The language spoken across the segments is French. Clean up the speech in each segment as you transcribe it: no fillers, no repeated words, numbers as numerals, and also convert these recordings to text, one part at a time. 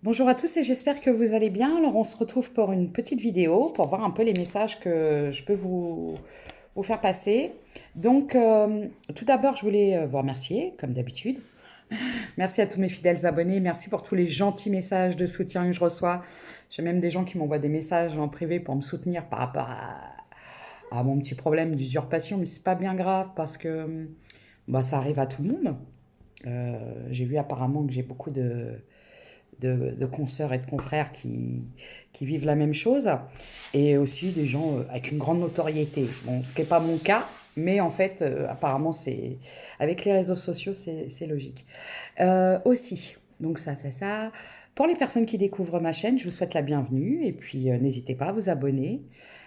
Bonjour à tous et j'espère que vous allez bien. Alors on se retrouve pour une petite vidéo pour voir un peu les messages que je peux vous faire passer. Donc tout d'abord je voulais vous remercier comme d'habitude. Merci à tous mes fidèles abonnés, merci pour tous les gentils messages de soutien que je reçois. J'ai même des gens qui m'envoient des messages en privé pour me soutenir par rapport à mon petit problème d'usurpation, mais c'est pas bien grave parce que bah, ça arrive à tout le monde. J'ai vu apparemment que j'ai beaucoup de consoeurs et de confrères qui vivent la même chose, et aussi des gens avec une grande notoriété. Bon, ce qui n'est pas mon cas, mais en fait, apparemment, c'est avec les réseaux sociaux, c'est logique. Aussi, donc ça. Pour les personnes qui découvrent ma chaîne, je vous souhaite la bienvenue, et puis n'hésitez pas à vous abonner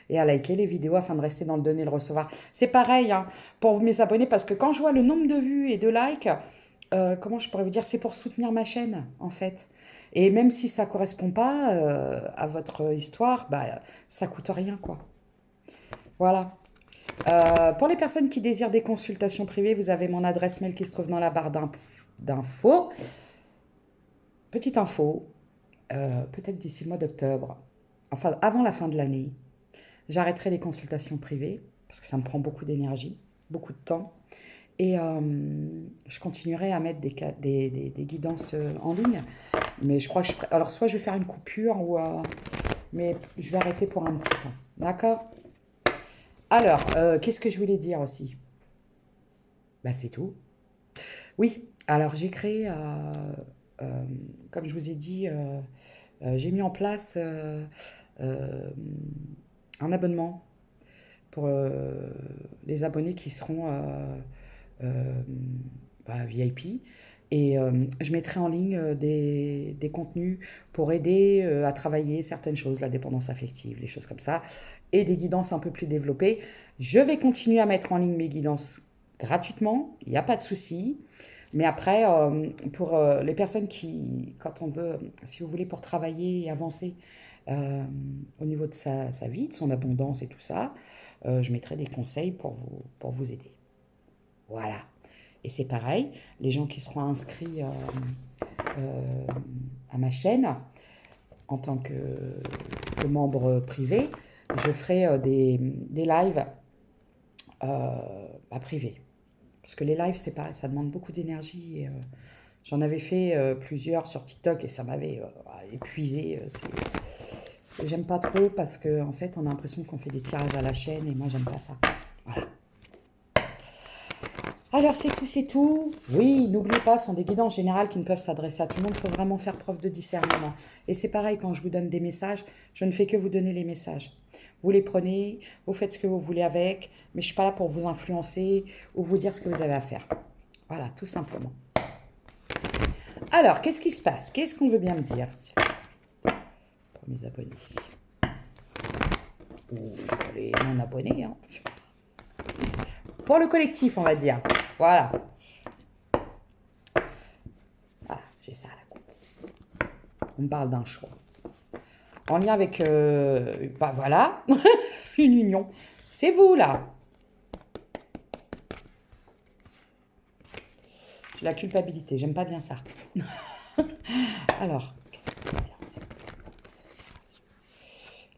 et à liker les vidéos afin de rester dans le donner et le recevoir. C'est pareil hein, pour mes abonnés, parce que quand je vois le nombre de vues et de likes, comment je pourrais vous dire, c'est pour soutenir ma chaîne en fait. Et même si ça correspond pas à votre histoire, bah, ça coûte rien quoi. Voilà. Pour les personnes qui désirent des consultations privées, vous avez mon adresse mail qui se trouve dans la barre d'infos. Petite info, peut-être d'ici le mois d'octobre, enfin avant la fin de l'année, j'arrêterai les consultations privées parce que ça me prend beaucoup d'énergie, beaucoup de temps. Et je continuerai à mettre des guidances en ligne. Mais je crois que je ferai... Alors, soit je vais faire une coupure, ou, mais je vais arrêter pour un petit temps. D'accord. Alors, qu'est-ce que je voulais dire aussi? Bah, c'est tout. Oui, alors j'ai créé, euh, comme je vous ai dit, j'ai mis en place euh, un abonnement pour les abonnés qui seront euh, bah, VIP. Et je mettrai en ligne des contenus pour aider à travailler certaines choses, la dépendance affective, les choses comme ça, et des guidances un peu plus développées. Je vais continuer à mettre en ligne mes guidances gratuitement, il n'y a pas de souci. Mais après, pour les personnes qui, quand on veut, si vous voulez, pour travailler et avancer euh, au niveau de sa vie, de son abondance et tout ça, je mettrai des conseils pour vous aider. Voilà. Et c'est pareil, les gens qui seront inscrits euh, à ma chaîne en tant que membre privé, je ferai des lives privés. Parce que les lives, c'est pareil, ça demande beaucoup d'énergie. Et, j'en avais fait plusieurs sur TikTok et ça m'avait épuisé. J'aime pas trop parce qu'en en fait, on a l'impression qu'on fait des tirages à la chaîne et moi, j'aime pas ça. Voilà. Alors c'est tout, c'est tout. Oui, n'oubliez pas, ce sont des guidances générales qui ne peuvent s'adresser à tout le monde. Il faut vraiment faire preuve de discernement. Et c'est pareil quand je vous donne des messages, je ne fais que vous donner les messages. Vous les prenez, vous faites ce que vous voulez avec, mais je ne suis pas là pour vous influencer ou vous dire ce que vous avez à faire. Voilà, tout simplement. Alors, qu'est-ce qui se passe? Qu'est-ce qu'on veut bien me dire pour mes abonnés? Ou pour les non-abonnés, hein. Pour le collectif, on va dire. Voilà. Voilà, j'ai ça à la coupe. On me parle d'un choix. En lien avec, bah voilà, une union. C'est vous, là. J'ai la culpabilité, j'aime pas bien ça. Alors, qu'est-ce que je peux dire?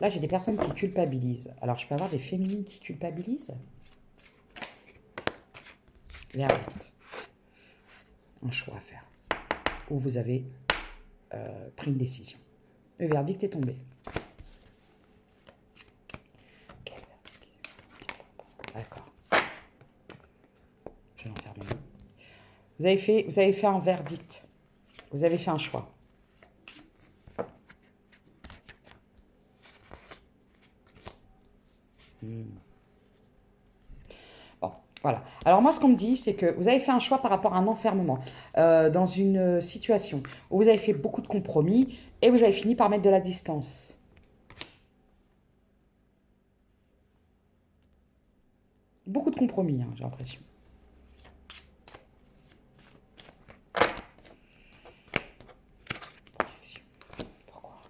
Là, j'ai des personnes qui culpabilisent. Alors, je peux avoir des féminines qui culpabilisent. Verdict. Un choix à faire. Où vous avez pris une décision. Le verdict est tombé. D'accord. Je vais l'enfermer. Vous avez fait un verdict. Vous avez fait un choix. Bon, voilà. Alors moi, ce qu'on me dit, c'est que vous avez fait un choix par rapport à un enfermement dans une situation où vous avez fait beaucoup de compromis et vous avez fini par mettre de la distance. Beaucoup de compromis, hein, j'ai l'impression. Pourquoi?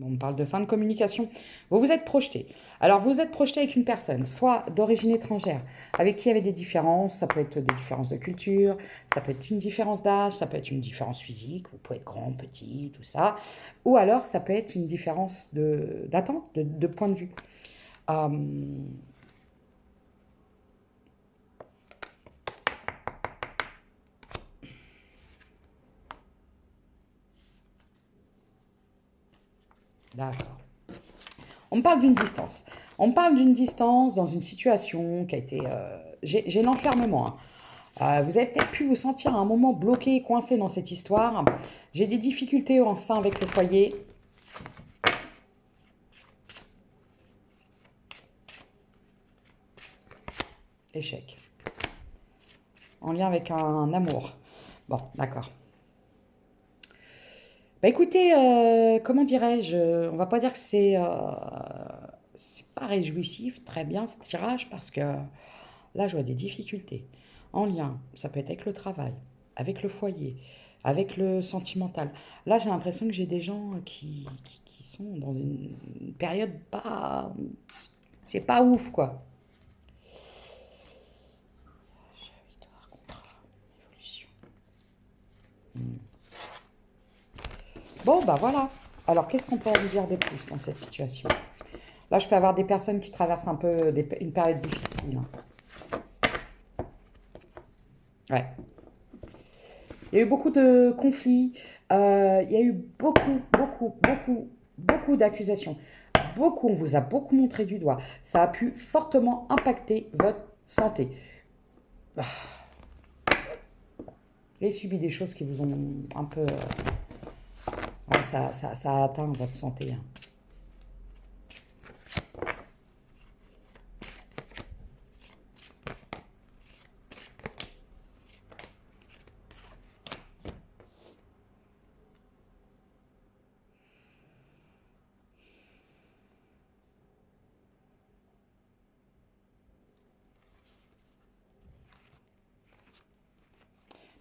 Bon, on parle de fin de communication. Vous vous êtes projeté. Alors, vous êtes projeté avec une personne, soit d'origine étrangère, avec qui il y avait des différences. Ça peut être des différences de culture, ça peut être une différence d'âge, ça peut être une différence physique. Vous pouvez être grand, petit, tout ça. Ou alors, ça peut être une différence d'attente, de point de vue. Euh, D'accord. On me parle d'une distance. On me parle d'une distance dans une situation qui a été... j'ai l'enfermement. Hein. Vous avez peut-être pu vous sentir à un moment bloqué, coincé dans cette histoire. J'ai des difficultés en sein avec le foyer. Échec. En lien avec un amour. Bon, d'accord. Bah écoutez, comment dirais-je, on va pas dire que c'est pas réjouissif, très bien ce tirage, parce que là, je vois des difficultés en lien. Ça peut être avec le travail, avec le foyer, avec le sentimental. Là, j'ai l'impression que j'ai des gens qui sont dans une période pas... C'est pas ouf, quoi. Victoire, contrat, évolution. Bon, bah voilà. Alors, qu'est-ce qu'on peut en dire de plus dans cette situation? Là, je peux avoir des personnes qui traversent un peu une période difficile. Ouais. Il y a eu beaucoup de conflits. Il y a eu beaucoup d'accusations. Beaucoup, on vous a beaucoup montré du doigt. Ça a pu fortement impacter votre santé. Ah, vous avez subi des choses qui vous ont un peu... ouais, ça a atteint votre santé. Hein.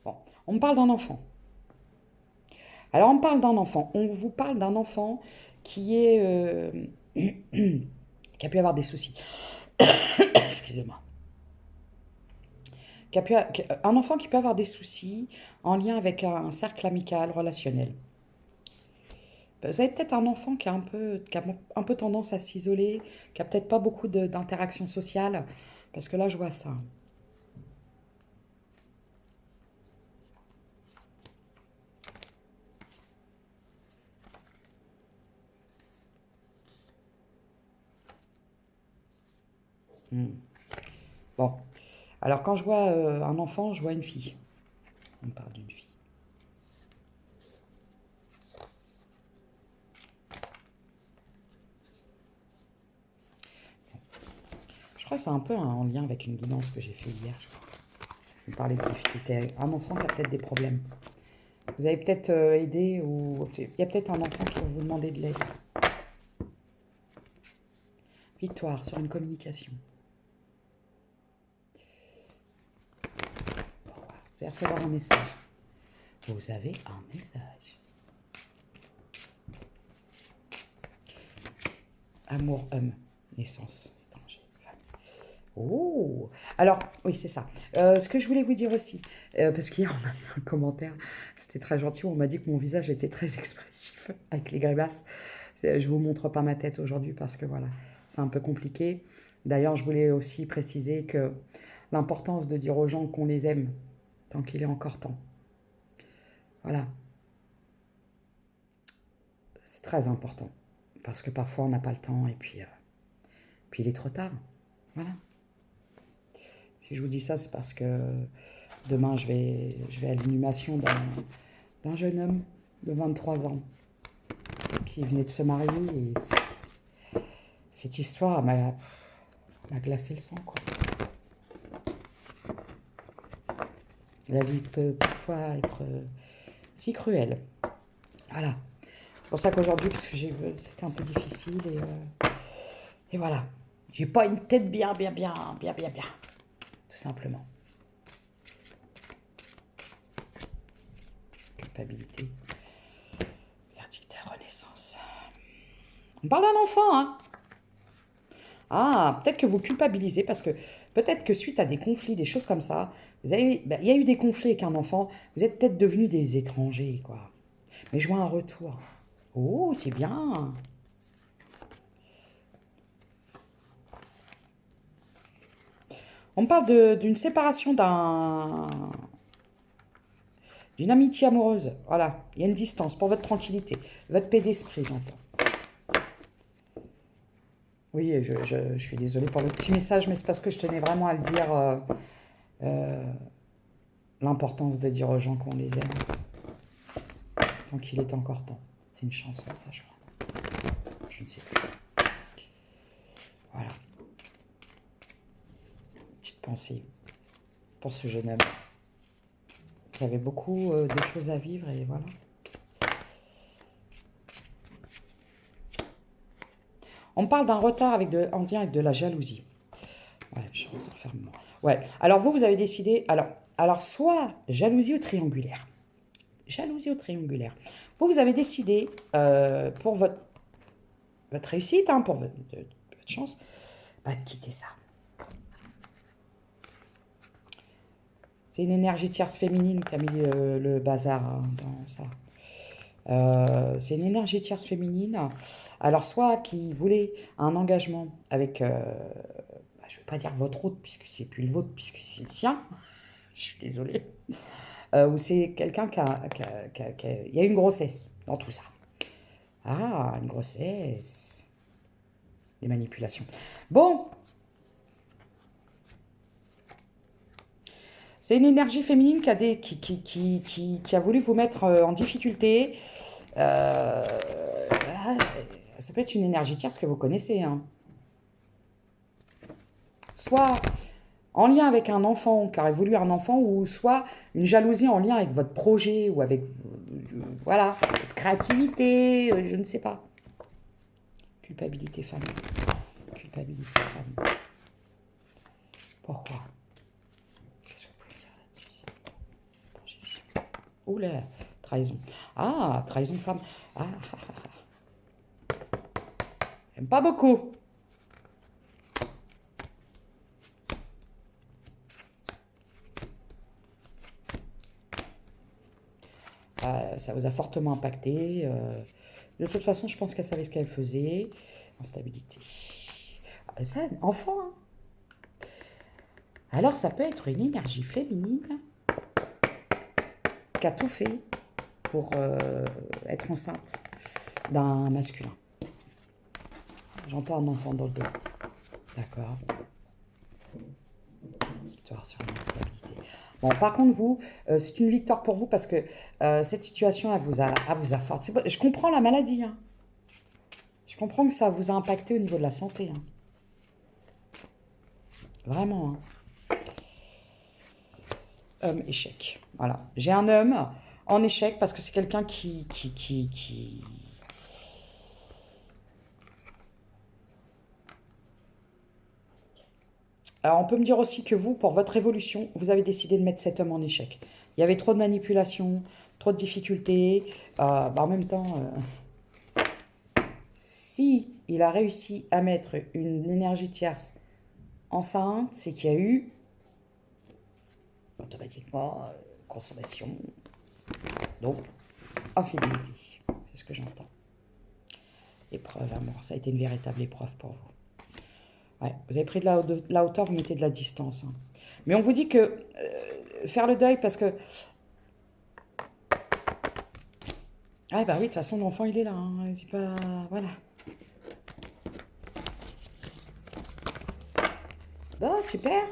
Bon, on me parle d'un enfant. Alors, on parle d'un enfant. On vous parle d'un enfant qui est... qui a pu avoir des soucis. Excusez-moi. Un enfant qui peut avoir des soucis en lien avec un cercle amical, relationnel. Vous avez peut-être un enfant qui a un peu tendance à s'isoler, qui a peut-être pas beaucoup d'interactions sociales, parce que là, je vois ça. Hmm. Bon, alors quand je vois un enfant, je vois une fille. On parle d'une fille. Je crois que c'est un peu en lien avec une guidance que j'ai fait hier, je crois. On parlait de difficultés. Un enfant qui a peut-être des problèmes. Vous avez peut-être aidé ou... Il y a peut-être un enfant qui va vous demander de l'aide. Victoire sur une communication. Bon, voilà. Vous allez recevoir un message. Vous avez un message. Amour, homme, naissance, danger, femme. Oh! Alors, oui, c'est ça. Ce que je voulais vous dire aussi, parce qu'hier, on m'a mis un commentaire, c'était très gentil, on m'a dit que mon visage était très expressif avec les grimaces. Je vous montre pas ma tête aujourd'hui parce que voilà, c'est un peu compliqué. D'ailleurs, je voulais aussi préciser que l'importance de dire aux gens qu'on les aime tant qu'il est encore temps. Voilà, c'est très important parce que parfois on n'a pas le temps et puis il est trop tard. Voilà. Si je vous dis ça, c'est parce que demain je vais à l'inhumation d'un jeune homme de 23 ans qui venait de se marier et cette histoire m'a glacé le sang, quoi. La vie peut parfois être si cruelle. Voilà. C'est pour ça qu'aujourd'hui, parce que c'était un peu difficile et voilà. J'ai pas une tête bien. Tout simplement. Culpabilité. Verdict à renaissance. On parle d'un enfant, hein. Ah, peut-être que vous culpabilisez parce que peut-être que suite à des conflits, des choses comme ça, il y a eu des conflits avec un enfant, vous êtes peut-être devenus des étrangers, quoi. Mais je vois un retour. Oh, c'est bien. On me parle d'une séparation d'une amitié amoureuse. Voilà, il y a une distance pour votre tranquillité, votre paix d'esprit, j'entends. Oui, je suis désolée pour le petit message, mais c'est parce que je tenais vraiment à le dire, euh, l'importance de dire aux gens qu'on les aime, tant qu'il est encore temps. C'est une chanson, ça, je crois. Je ne sais plus. Voilà, petite pensée pour ce jeune homme qui avait beaucoup de choses à vivre, et voilà. On me parle d'un retard en lien avec de la jalousie. Ouais, je pense en faire moi. Ouais, alors vous avez décidé. Alors, soit jalousie ou triangulaire. Jalousie ou triangulaire. Vous avez décidé pour votre réussite, hein, pour votre chance, bah, de quitter ça. C'est une énergie tierce féminine qui a mis le bazar, hein, dans ça. C'est une énergie tierce féminine. Alors, soit qui voulait un engagement avec, bah, je ne veux pas dire votre autre, puisque c'est plus le vôtre, puisque c'est le sien. Je suis désolée. Ou c'est quelqu'un il y a une grossesse dans tout ça. Ah, une grossesse. Des manipulations. Bon, c'est une énergie féminine qui a voulu vous mettre en difficulté. Euh, Ça peut être une énergie tierce que vous connaissez, hein. Soit en lien avec un enfant, qui aurait voulu un enfant, ou soit une jalousie en lien avec votre projet, ou avec, voilà, votre créativité, je ne sais pas. Culpabilité femme. Culpabilité femme. Pourquoi? Qu'est-ce que vous pouvez dire là-dessus? Oula, trahison. Ah, trahison femme. Ah, j'aime pas beaucoup. Ça vous a fortement impacté. De toute façon, je pense qu'elle savait ce qu'elle faisait. Instabilité. Ah, ça, enfant, hein. Alors, ça peut être une énergie féminine qui a tout fait pour être enceinte d'un masculin. J'entends un enfant dans le dos. D'accord. Victoire sur l'instabilité. Bon, par contre, vous, c'est une victoire pour vous parce que cette situation, elle vous a forte. Je comprends la maladie, hein. Je comprends que ça vous a impacté au niveau de la santé, hein. Vraiment, hein. Homme, échec. Voilà. J'ai un homme en échec parce que c'est quelqu'un qui... Alors, on peut me dire aussi que vous, pour votre évolution, vous avez décidé de mettre cet homme en échec. Il y avait trop de manipulation, trop de difficultés. Bah, en même temps, si il a réussi à mettre une énergie tierce enceinte, c'est qu'il y a eu automatiquement consommation. Donc, infidélité. C'est ce que j'entends. Épreuve, amour. Ça a été une véritable épreuve pour vous. Ouais, vous avez pris de la hauteur, vous mettez de la distance, hein. Mais on vous dit que faire le deuil parce que... Ah bah oui, de toute façon, l'enfant, il est là, hein. C'est pas... Voilà. Bah, super.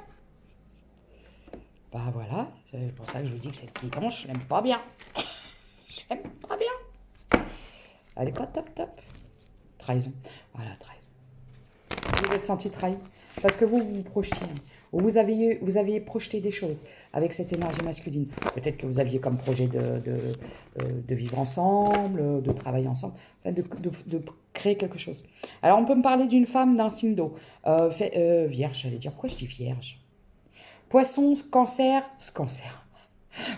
Bah voilà, c'est pour ça que je vous dis que cette quittance, je l'aime pas bien. Je l'aime pas bien. Elle est pas top top. Trahison. Voilà, trahison. Vous vous êtes senti trahi parce que vous vous projetiez, hein. Ou vous aviez projeté des choses avec cette énergie masculine. Peut-être que vous aviez comme projet de vivre ensemble, de travailler ensemble, enfin, de créer quelque chose. Alors, on peut me parler d'une femme, d'un signe d'eau. Vierge, j'allais dire, pourquoi je dis vierge? Poisson, cancer, cancer.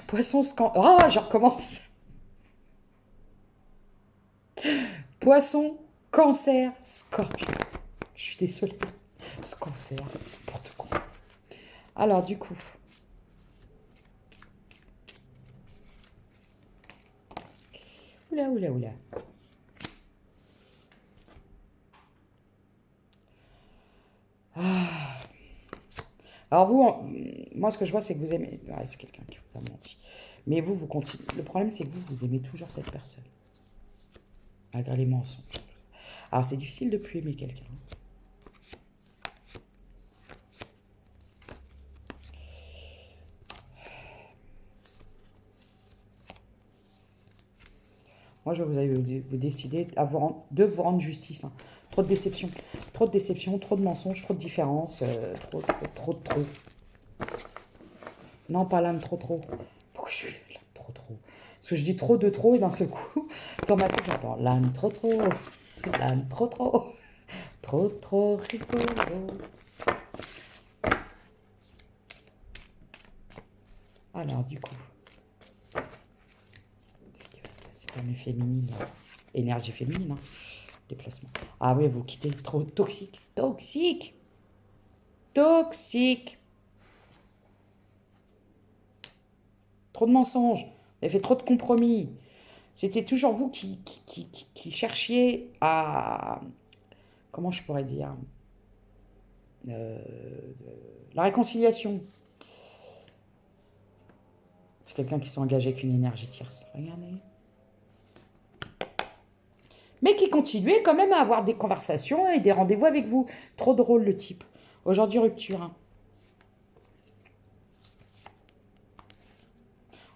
Poisson, je recommence. Poisson, Cancer, Scorpion. Je suis désolée. Ce cancer, n'importe quoi. Alors, du coup... Oula, oula, oula. Ah. Alors vous, moi ce que je vois c'est que vous aimez... Ouais, c'est quelqu'un qui vous a menti. Mais vous, vous continuez. Le problème c'est que vous aimez toujours cette personne. Malgré les mensonges. Alors c'est difficile de plus aimer quelqu'un. Moi je vais vous décider de vous rendre justice. Hein. Trop de déception. Trop de déception, trop de mensonges, trop de différences. Trop. Non, pas l'âme trop. Pourquoi je suis l'âme trop? Parce que je dis trop de trop et d'un seul coup, dans ma tête, j'entends l'âme trop. L'âme trop. Trop rigolo. Alors, du coup, qu'est-ce qui va se passer pour mes féminines? Énergie féminine, hein. Déplacement. Ah oui, vous quittez trop toxique. Toxique. Trop de mensonges. Vous avez fait trop de compromis. C'était toujours vous qui cherchiez à... Comment je pourrais dire la réconciliation. C'est quelqu'un qui s'est engagé avec une énergie tierce. Regardez. Mais qui continuait quand même à avoir des conversations et des rendez-vous avec vous. Trop drôle le type. Aujourd'hui, rupture. Hein.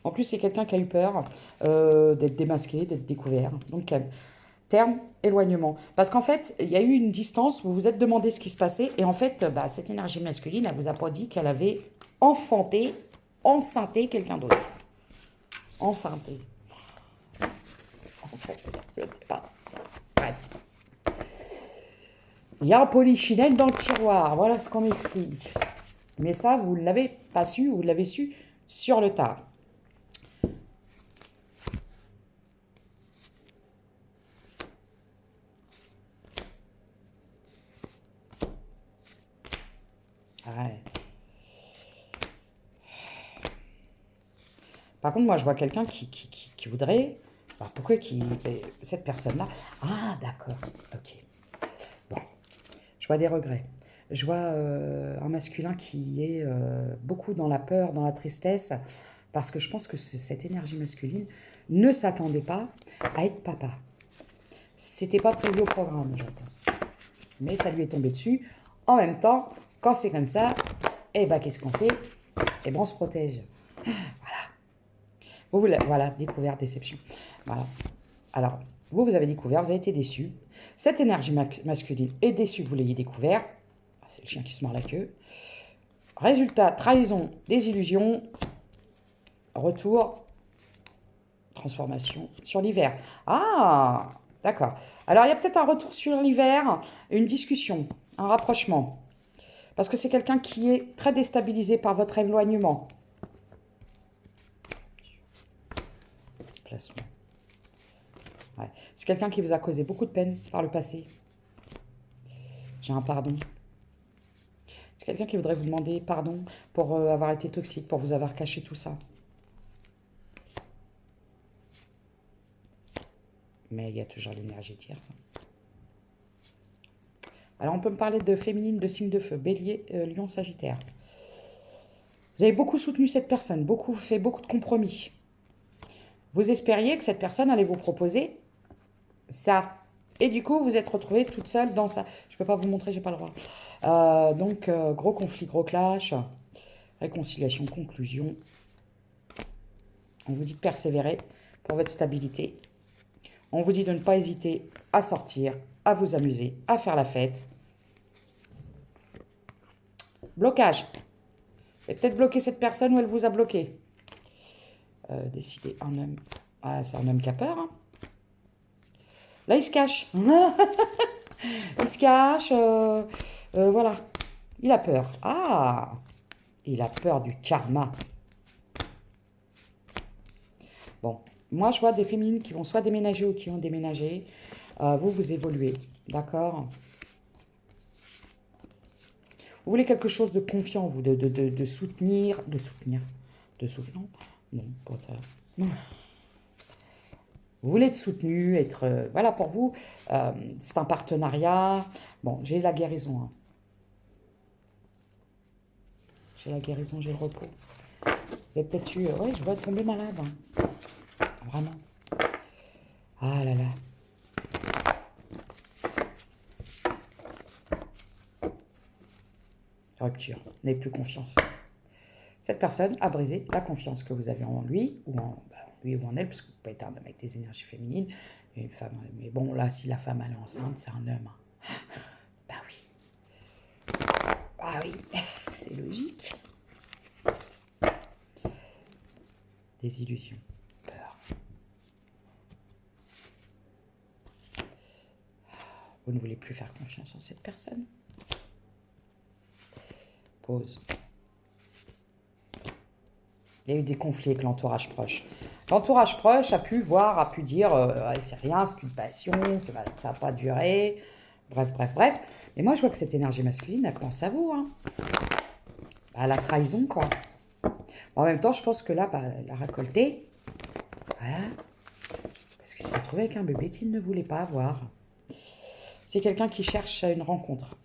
En plus, c'est quelqu'un qui a eu peur d'être démasqué, d'être découvert. Donc, terme, éloignement. Parce qu'en fait, il y a eu une distance, vous vous êtes demandé ce qui se passait, et en fait, cette énergie masculine, elle vous a pas dit qu'elle avait enceinté quelqu'un d'autre. Enceinté. En fait, je ne sais pas. Bref. Il y a un polichinelle dans le tiroir, voilà ce qu'on m'explique. Mais ça, vous ne l'avez pas su, vous l'avez su sur le tard. Ouais. Par contre, moi, je vois quelqu'un qui voudrait... pourquoi cette personne-là... Ah, d'accord, ok. Bon, je vois des regrets. Je vois un masculin qui est beaucoup dans la peur, dans la tristesse, parce que je pense que cette énergie masculine ne s'attendait pas à être papa. C'était pas prévu au programme, j'entends. Mais ça lui est tombé dessus. En même temps, quand c'est comme ça, qu'est-ce qu'on fait? On se protège. Voilà, découverte, déception. Voilà. Alors, vous avez découvert, vous avez été déçu. Cette énergie masculine est déçue que vous l'ayez découvert. C'est le chien qui se mord la queue. Résultat, trahison, désillusion, retour, transformation sur l'hiver. Ah, d'accord. Alors, il y a peut-être un retour sur l'hiver, une discussion, un rapprochement. Parce que c'est quelqu'un qui est très déstabilisé par votre éloignement. Placement. Ouais. C'est quelqu'un qui vous a causé beaucoup de peine par le passé. J'ai un pardon. C'est quelqu'un qui voudrait vous demander pardon pour avoir été toxique, pour vous avoir caché tout ça. Mais il y a toujours l'énergie tierce. Alors, on peut me parler de féminine, de signe de feu, bélier, lion, sagittaire. Vous avez beaucoup soutenu cette personne, fait beaucoup de compromis. Vous espériez que cette personne allait vous proposer ça. Et du coup, vous êtes retrouvée toute seule dans ça. Je ne peux pas vous montrer, j'ai pas le droit. Donc, gros conflit, gros clash. Réconciliation, conclusion. On vous dit de persévérer pour votre stabilité. On vous dit de ne pas hésiter à sortir, à vous amuser, à faire la fête. Blocage. Vous avez peut-être bloqué cette personne ou elle vous a bloqué. Décidez un homme. Ah, c'est un homme qui a peur. Hein. Là, il se cache. Il se cache. Voilà. Il a peur. Ah, il a peur du karma. Bon, moi, je vois des féminines qui vont soit déménager ou qui ont déménagé. Vous évoluez, d'accord? Vous voulez quelque chose de confiant, vous, de soutenir, de soutenir, non, pas ça. Vous voulez être soutenu, être, voilà, pour vous, c'est un partenariat. Bon, j'ai la guérison, hein. J'ai la guérison, j'ai le repos. Vous avez peut-être eu, ouais, je vais tomber malade, hein. Vraiment. Ah là là. Rupture, n'avez plus confiance. Cette personne a brisé la confiance que vous avez en lui ou en, lui ou en elle, parce que vous pouvez être un homme avec des énergies féminines, et une femme. Mais bon, là, si la femme elle est enceinte, c'est un homme, hein. Bah oui. Ah oui, c'est logique. Des illusions, peur. Vous ne voulez plus faire confiance en cette personne. Pause. Il y a eu des conflits avec l'entourage proche. L'entourage proche a pu voir, a pu dire c'est rien, c'est qu'une passion, ça va pas durer. Bref, bref, bref. Mais moi, je vois que cette énergie masculine, elle pense à vous, hein. À la trahison, quoi. En même temps, je pense que là, elle a récolté. Voilà. Parce qu'il s'est retrouvé avec un bébé qu'il ne voulait pas avoir. C'est quelqu'un qui cherche une rencontre.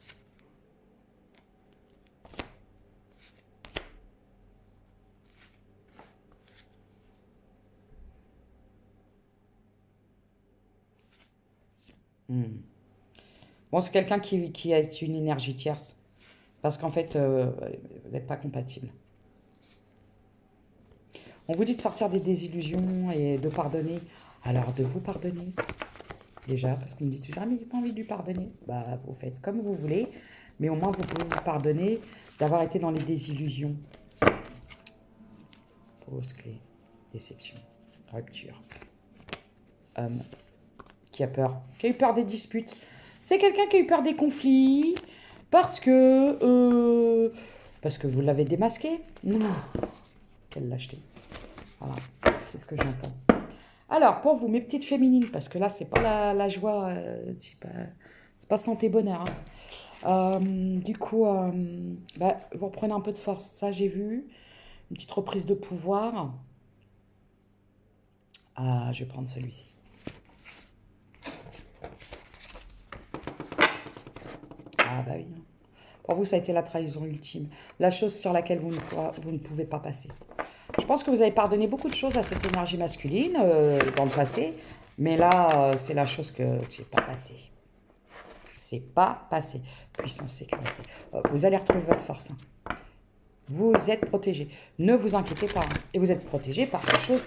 Bon, c'est quelqu'un qui a une énergie tierce. Parce qu'en fait, vous n'êtes pas compatible. On vous dit de sortir des désillusions et de pardonner. Alors, de vous pardonner. Déjà, parce qu'on me dit toujours, ah, mais j'ai pas envie de lui pardonner. Bah, vous faites comme vous voulez. Mais au moins, vous pouvez vous pardonner d'avoir été dans les désillusions. Pause clé. Déception. Rupture. Homme. Qui a peur. Qui a eu peur des disputes. C'est quelqu'un qui a eu peur des conflits. Parce que vous l'avez démasqué. Non. Qu'elle l'a acheté. Voilà. C'est ce que j'entends. Alors, pour vous, mes petites féminines, parce que là, c'est pas la joie, c'est pas santé bonheur, hein. Du coup, vous reprenez un peu de force. Ça, j'ai vu. Une petite reprise de pouvoir. Ah, je vais prendre celui-ci. Ah, bah oui. Pour vous, ça a été la trahison ultime. La chose sur laquelle vous ne pouvez pas passer. Je pense que vous avez pardonné beaucoup de choses à cette énergie masculine dans le passé. Mais là, c'est la chose que c'est pas passé. C'est pas passé. Puissance, sécurité. Vous allez retrouver votre force, hein. Vous êtes protégé. Ne vous inquiétez pas, hein. Et vous êtes protégé par des choses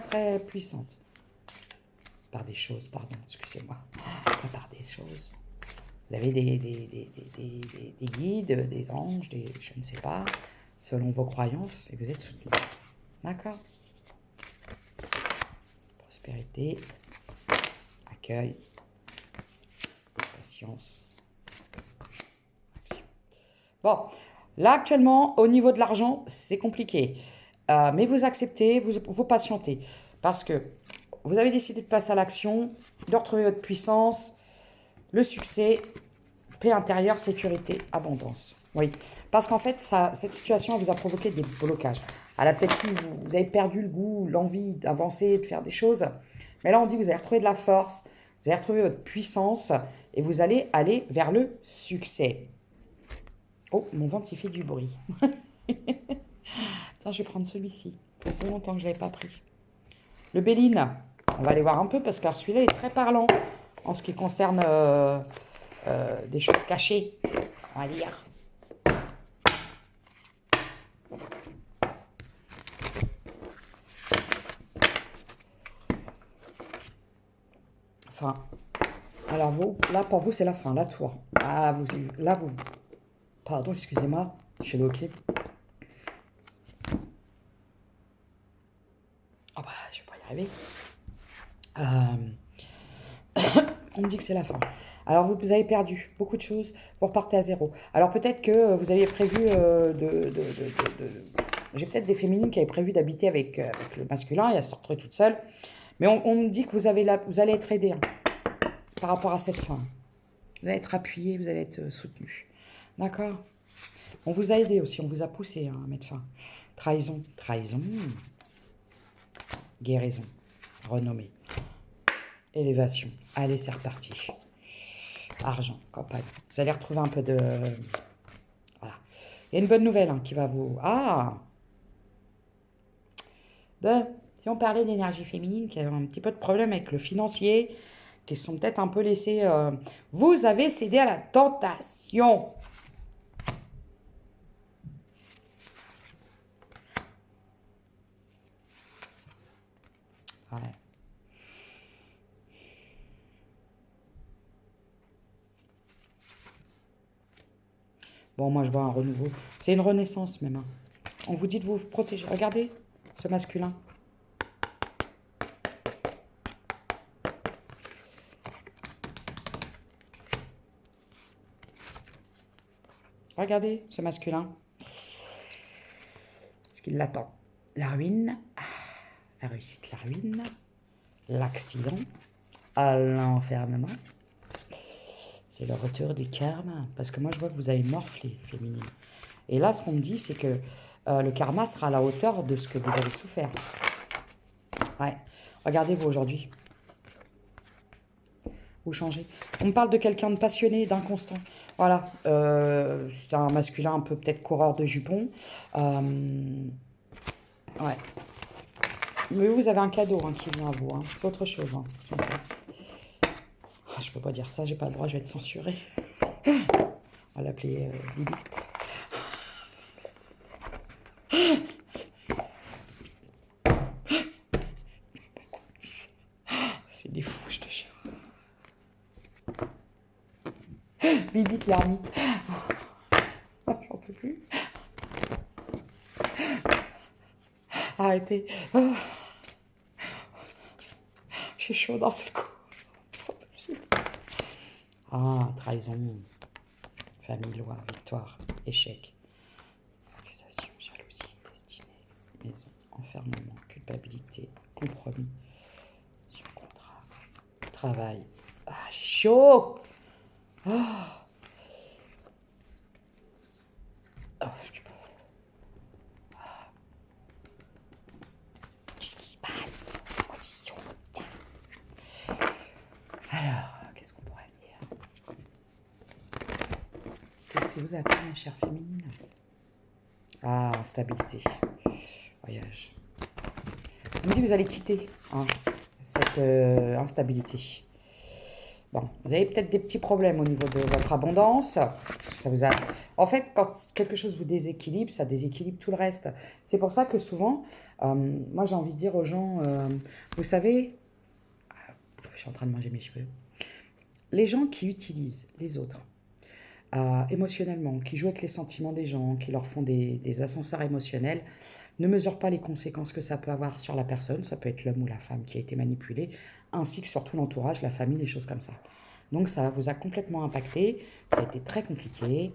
très puissantes. Par des choses, pardon, excusez-moi. Par des choses. Vous avez des guides, des anges, je ne sais pas, selon vos croyances, et vous êtes soutenu. D'accord? Prospérité, accueil, patience, action. Bon, là actuellement, au niveau de l'argent, c'est compliqué. Mais vous acceptez, vous patientez. Parce que vous avez décidé de passer à l'action, de retrouver votre puissance, le succès, paix intérieure, sécurité, abondance. Oui, parce qu'en fait, cette situation vous a provoqué des blocages. Elle a peut-être vous avez perdu le goût, l'envie d'avancer, de faire des choses. Mais là, on dit que vous allez retrouver de la force, vous allez retrouver votre puissance et vous allez aller vers le succès. Oh, mon ventre, il fait du bruit. Attends, je vais prendre celui-ci. Ça fait longtemps que je ne l'avais pas pris. Le Béline, on va aller voir un peu parce que celui-là est très parlant en ce qui concerne des choses cachées, on va dire. Enfin, alors vous, là pour vous c'est la fin, la tour. Ah, là vous, pardon, excusez-moi, je suis bloqué. Ah bah, je vais pas y arriver. On me dit que c'est la fin. Alors, vous avez perdu beaucoup de choses, vous repartez à zéro. Alors, peut-être que vous aviez prévu J'ai peut-être des féminines qui avaient prévu d'habiter avec le masculin et elles se retrouvent toutes seules. Mais on me dit que vous allez être aidées, hein. par rapport à cette fin. Vous allez être appuyé, vous allez être soutenu. D'accord? On vous a aidé aussi, on vous a poussé à mettre fin. Trahison, trahison. Guérison, renommée. Élévation. Allez, c'est reparti. Argent, campagne. Vous allez retrouver un peu de... Voilà. Il y a une bonne nouvelle qui va vous... Ah! Ben, si on parlait d'énergie féminine, qui a un petit peu de problème avec le financier, qui se sont peut-être un peu laissés... Vous avez cédé à la tentation. Ouais. Bon, moi, je vois un renouveau. C'est une renaissance, même. On vous dit de vous protéger. Regardez ce masculin. Regardez ce masculin. Ce qui l'attend. La ruine, la réussite, la ruine, l'accident, l'enfermement. C'est le retour du karma. Parce que moi, je vois que vous avez morflé, féminine. Et là, ce qu'on me dit, c'est que le karma sera à la hauteur de ce que vous avez souffert. Ouais. Regardez-vous aujourd'hui. Vous changez. On me parle de quelqu'un de passionné, d'inconstant. Voilà. C'est un masculin un peu peut-être coureur de jupons. Ouais. Mais vous avez un cadeau qui vient à vous. C'est autre chose. Je peux pas dire ça, j'ai pas le droit, je vais être censurée. On va l'appeler Bibi. C'est des fous, je te jure. Bibi l'ermite. J'en peux plus. Arrêtez. Je suis chaud d'un seul coup. Pas possible. Ah, trahison. Famille, loi, victoire, échec. Accusation, jalousie, destinée, maison, enfermement, culpabilité, compromis, contrat, travail. Ah, j'ai chaud. Ah. Oh, je peux pas. Qu'est-ce qui se passe? Alors, qu'est-ce qu'on pourrait dire? Qu'est-ce que vous attend, ma chère féminine? Ah, instabilité. Voyage. On me dit que vous allez quitter cette instabilité. Bon, vous avez peut-être des petits problèmes au niveau de votre abondance. Ça vous a... En fait, quand quelque chose vous déséquilibre, ça déséquilibre tout le reste. C'est pour ça que souvent, moi j'ai envie de dire aux gens, vous savez, je suis en train de manger mes cheveux, les gens qui utilisent les autres émotionnellement, qui jouent avec les sentiments des gens, qui leur font des ascenseurs émotionnels, ne mesurent pas les conséquences que ça peut avoir sur la personne, ça peut être l'homme ou la femme qui a été manipulé, ainsi que sur tout l'entourage, la famille, les choses comme ça. Donc ça vous a complètement impacté, ça a été très compliqué.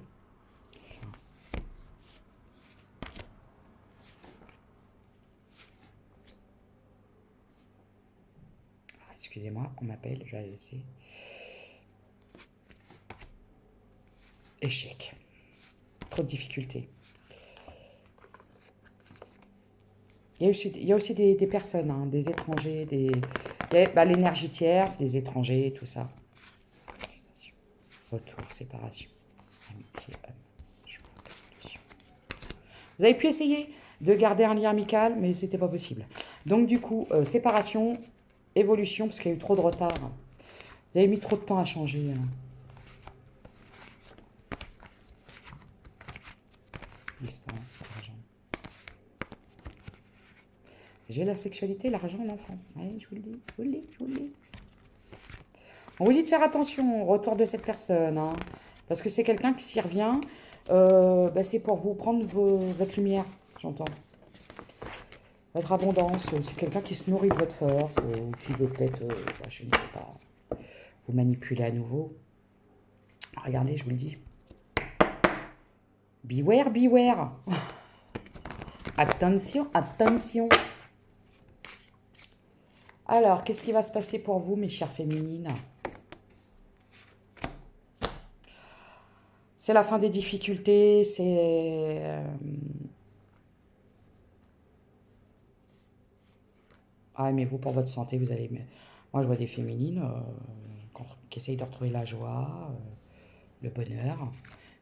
Excusez-moi, on m'appelle, je vais la laisser. Échec. Trop de difficultés. Il y a aussi des personnes, des étrangers, l'énergie tierce, des étrangers, tout ça. Retour, séparation, amitié, amour, vous avez pu essayer de garder un lien amical, mais c'était pas possible. Donc du coup, séparation, évolution, parce qu'il y a eu trop de retard. Vous avez mis trop de temps à changer. Distance, argent. J'ai la sexualité, l'argent, l'enfant. Oui, je vous le dis, je vous le dis, je vous le dis. On vous dit de faire attention au retour de cette personne, parce que c'est quelqu'un qui s'y revient, c'est pour vous prendre votre lumière, j'entends. Votre abondance, c'est quelqu'un qui se nourrit de votre force, ou qui veut peut-être, je ne sais pas, vous manipuler à nouveau. Regardez, je vous le dis. Beware, beware. Attention, attention. Alors, qu'est-ce qui va se passer pour vous, mes chères féminines? c'est la fin des difficultés, c'est... Ah, mais vous, pour votre santé, vous allez... Moi, je vois des féminines qui essayent de retrouver la joie, le bonheur.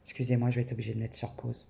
Excusez-moi, je vais être obligée de mettre sur pause.